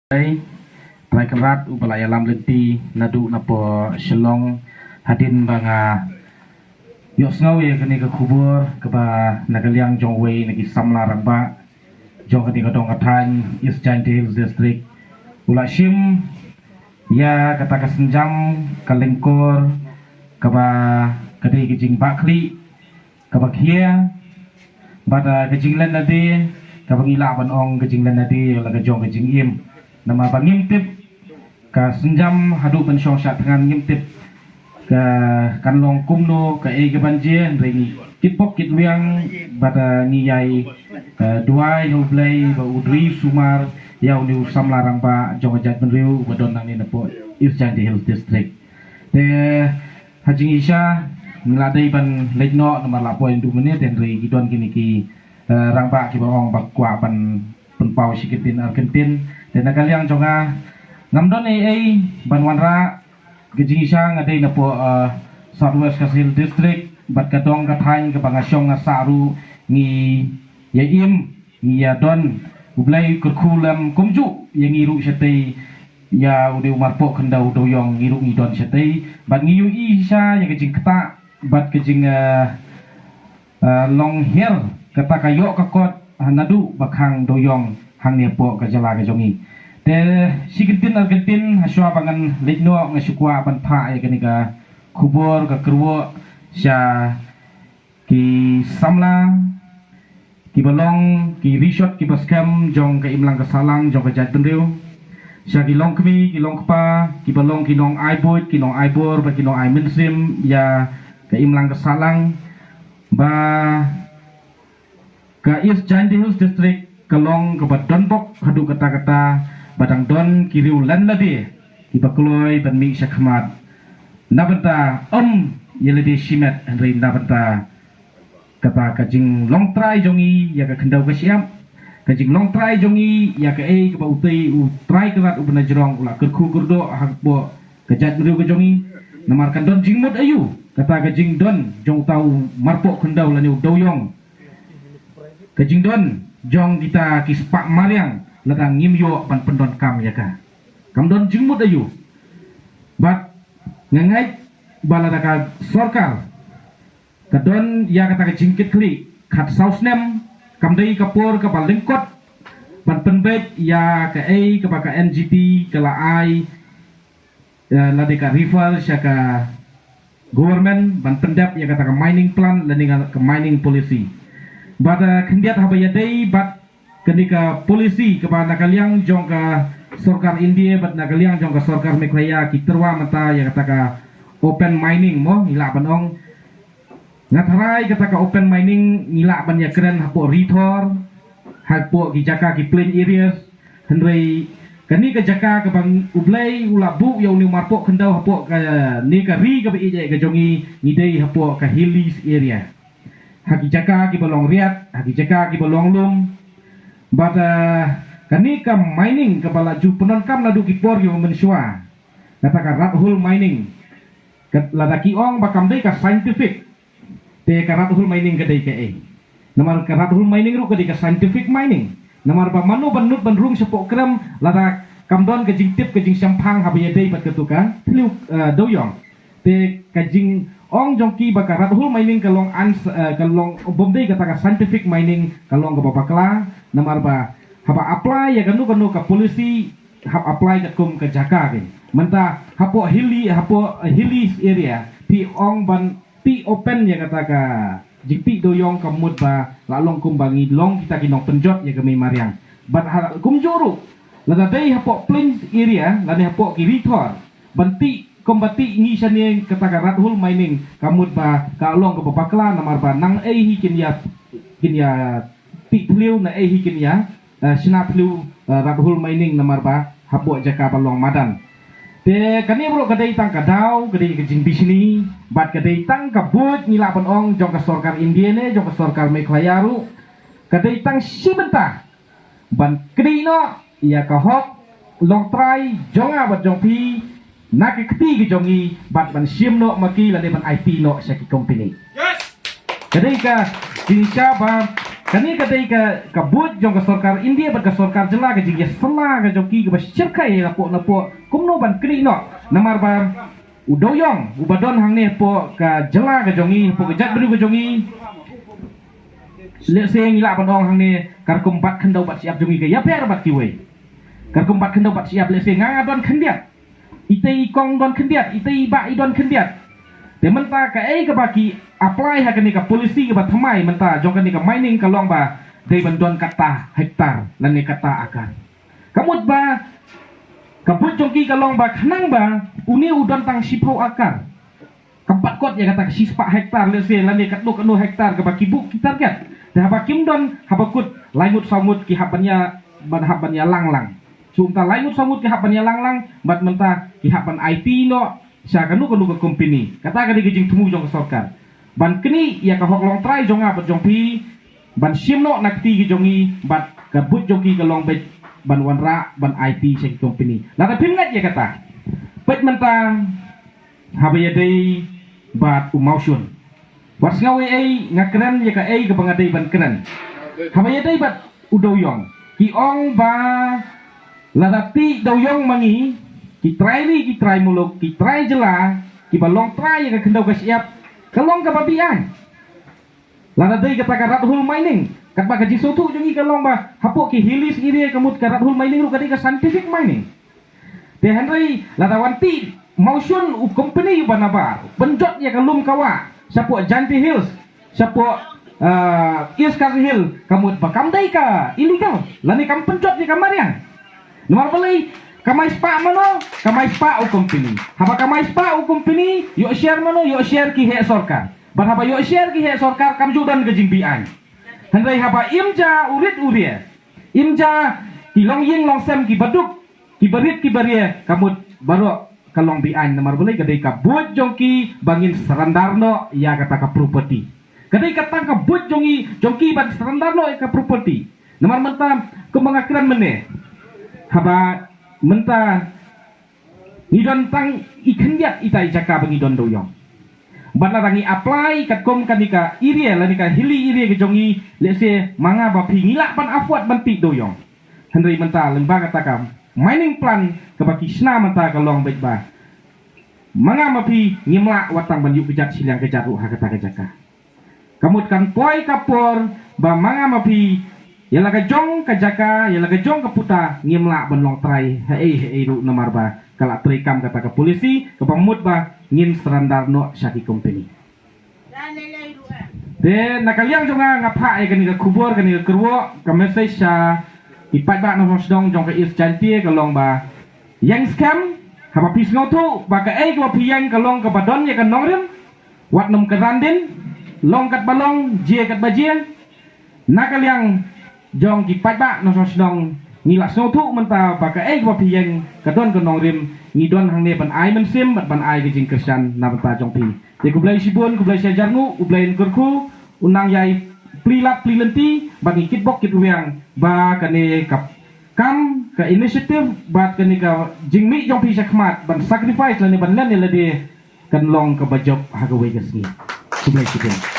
Trai kerat upalaya lam lenti nadu napo shelong hadin banga yok sngaw ye kani ke kubur keba nagaliang jongwei nagi samla rangba jong kani kadong athan East Giant Hills District ula shim ya kata kasenjam kalengkor keba kadi kejing bakli keba kia bada kejing len nadi keba ngila ban ong kejing len nadi la kejong kejing im nama bangimtip ka senjam hadu pensyong syat dengan ngimtip ka kanlong kumno ka e ke banjir ringi kitpok kitwiang bada ngiyai duai no blai ba udri sumar yau ni samlarang ba jongajat benriu badon nang ni nepo East Giant Hills District te hajing isya ngeladai ban lejno nomor lapo indu menit dan ri gidon kini ki rangba ki bawang bakwa ban penpau sikitin Argentin dan nakaliang jonga ngamdon ai banwanra gejing isya ngadai napo Southwest Kasil District bat kadong kathain ke bangasyong saru ni yaim ni yadon ublai kurkulam kumju yang iru syatei ya udah marpo kendau doyong iru ngidon syatei bat ngiu isya yang gejing keta bat gejing long hair kata kayok kakot nadu bakhang doyong hang nepo kajala kajongi te sikitin Argentin haswa bangan lejno ngasukwa ban pha ya kenika kubur ka kerwo sya ki samla ki balong ki resort ki baskam jong ka imlang ka salang jong ka jat benriu sya ki long kmi ki long kpa ki balong ki nong aiboit ki nong aibor ba ki nong ai minsim ya ka imlang ka salang ba ka East Giant Hills District kalong kebat donbok hadu kata-kata badang don kiriu lan ladi ibakloi ban mi syakmat nabenta yeledi shimet henry nabenta kata kajing long try jongi ya ka kendau ka siap kajing long try jongi ya ka e ka utai u try kerat u bena jerong ula kerku kurdo hakbo kajat meriu ka jongi namarkan don jingmut ayu kata kajing don jong tau marpo kendau lani doyong kajing don jong kita kispak mariang ladang ngimyo pan pendon kam ya ka kam don jingmut ayu bat ngangai baladaka sorkar kadon ya kata jingkit kli khat sausnem kam dei kapur ka balingkot ban penbet ya ka ai ka baka NGT kala ai ladika rival syaka government ban pendap ya kata ka mining plan landing ka mining policy bada kendiat habaya dei bat kenika polisi kepada nakaliang jong ka sorkar India bat nakaliang jong ka sorkar Meghalaya kiterwa mata yang kata open mining mo ngila banong ngatharai kata ka open mining ngila ban ya keren hapo rithor hapo ki jaka ki plain areas henry kani ka jaka ka bang ublai ulabu ya uni marpo kendau hapo ka ni ka ri ka bi ka jongi ngidei hapo ka hilly area haki jaka ki balong riat haki jaka ki balong lum bada kani ka mining ka balaju penonkam nadu ki por yo mensua kata ka rathul mining ladaki ong bakam dei ka scientific te ka rathul mining ka dei ka e namar ka rathul mining ru ka dei ka scientific mining namar ba manu banut banrung sepok kram lada kamdon ka jingtip ka jing sampang habaya dei bat ketuka tliu doyong te ka jing ong jongki baka rathul mining kalong kalong bomdei kata ka scientific mining kalong ka babakla namar ba haba apply ya kanu ka polisi hab apply ka kum ka jaka ke menta hapo hilly area ti ong ban ti open ya kata ka jingpi doyong ka mud ba lalong kum bangi long kita kinong penjot ya kami mariang ban kum juru lada dei hapo plains area lani hapo kirithor banti kombati ngi sani kata ka rathul mining kamut ba kalong ka babakla namar ba nang hikin ya ti tliu na hikin ya sina tliu rathul mining namar ba hapo jaka balong madan te kani bro kadai tang kadau kadai kejing bisni bat kadai tang kabut ngila pan ong jong ka sorkar India ne jong ka sorkar Meghalaya ru kadai tang sibenta ban kadai no ya ka hok long try jonga bat jong pi nak keti ke jongi bat ban sim no maki la ban IP no sa ki company yes kadai ka insya ba kani kadai ka but jong ka sarkar India bat ka sarkar jela ka jing sela ka joki ka syirkai lapok kumno ban kri no namar ba udoyong ubadon hang ne po ka jela ka jongi po ka jat bru ka jongi le seng ila bandong hang ne kar kumpat khandau bat siap jongi ka ya per bat kiwe kar kumpat khandau bat siap le seng nga don khandiat itei kong don khandiat itei ba i don khandiat te menta ka ka baki apply ha kani ka polisi ka thamai menta jong kani ka mining ka long ba dei bandon kata hektar lan ni kata akan kamut ba kaput jongki ka long ba khanang ba uni udon tang sipau akar kampat kot ya kata ka sispa hektar le se lan ni katlo kanu hektar ka baki buk kitar kat te ha bakim don habakut langut samut ki habannya ban habannya langlang sumta langut samut ki habannya langlang bat menta ki haban IT no sa kanu ka company kata ka digijing tumu jong ka sarkar ban kini ya ka hok long try jong apa jong pi ban simno nakti gi jongi bat ka but joki ka long bet ban wanra ban IT sa company la pim ngat ya kata pet menta habaya dei bat umausun wat ngawe ai ngakran ya ka ai ka bangadai ban kran habaya dei bat udoyong ki ong ba la dati doyong mangi ki try muluk ki try jela ki balong try ka kendau ka siap kalong ka babian lana dei kata karat hul mining kat ba gaji sotu jongi kalong ba hapok ki hilis iri kamut karat hul mining ru kadi ka scientific mining te henry lada wanti mausun u company banabar benjot ya kalum kawa sapo janti hills sapo East Country Hill kamut ba kamdai ka illegal lani kam penjot ya kamarian nomor balai kamay spa mano kamay spa u company haba kamay spa u company yo share mano yo share ki he sarkar ban haba yo share ki he sarkar kam judan ke jimbian handai haba imja urit uria imja ki long ying long sem ki baduk ki barit ki baria kamut baro kalong bian namar boleh kadai ka buat jongki bangin serandarno ya kata ka property kadai kata ka buat jongki ban serandarno ka property namar menta kemangakran mene haba menta ngidon tang ikendiat itai jaka bangidon doyong bana rangi apply kat kom kanika iria lanika hili iria kejongi lese manga bapi ngilak ban afuat banti doyong henry menta lembaga takam mining plan kebaki sna menta kalong betba manga mapi ngimla watang ban yuk bejat silang kejaru hakata kejaka kamut kan poi kapor ba manga mapi yala ka jong ka jaka yala ka jong ka puta ngimla ban long try hei ru namar ba kala trikam kata ka polisi ka pamut ba ngin serandar no syaki company de nakaliang jonga ngapa ai kani ka kubur kani ka kerwo ka message sa ipat ba no dong jong ka is chantie ka long ba yang scam haba pis ngotu ba ka ai ka piang ka long ka badon ya ka nongrim wat nom ka randin long kat balong je kat bajien nakaliang jong ki pat no dong ngilak sotu menta baka ba pieng kadon ko nongrim ngidon hang ne ban ai men sim ban ai ke jing kristian na banta jong pi te ku blai sibun ku blai sejarnu u blai kurku unang yai plilap plilenti bagi kitbok kit wiang ba kane kap kam ka initiative bat kane ka jingmi jong pi sakmat ban sacrifice la ne ban lan ne la de kan long ka bajop hagawe gasni ku blai sibun